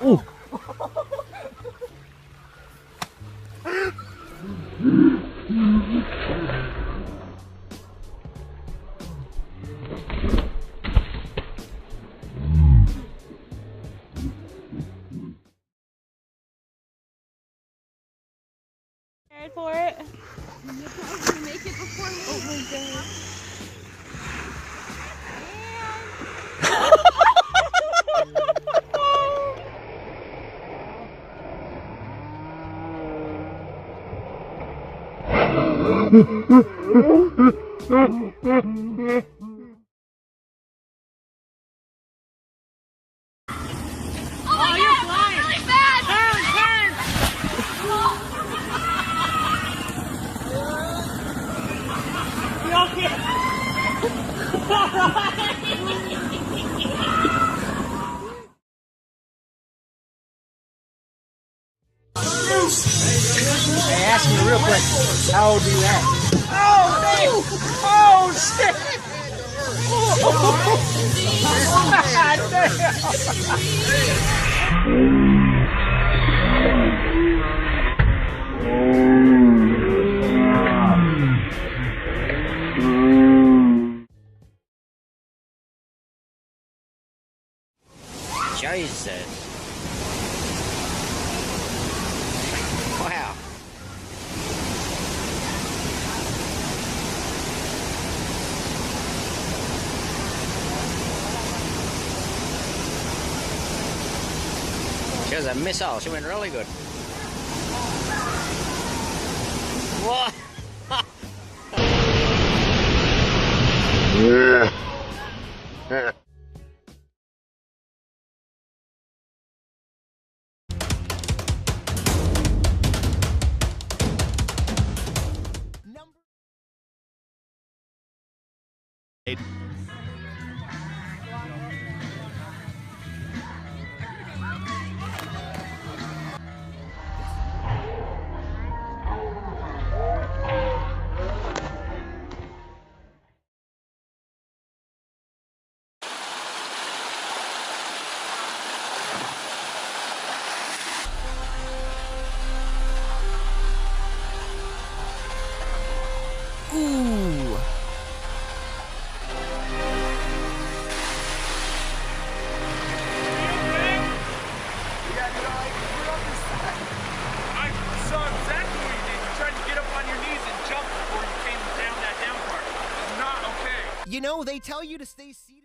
Ooh. Prepared for it? You're probably gonna make it before me. Oh my god. Oh, you're flying! Really bad! Hey, ask me real quick. How old do you act? Oh, man! Oh, shit! Jesus. Wow. She was a missile. She went really good. What? Ooh. I saw exactly what you did. You tried to get up on your knees and jump before you came down that down part. It's not okay. You know, they tell you to stay serious.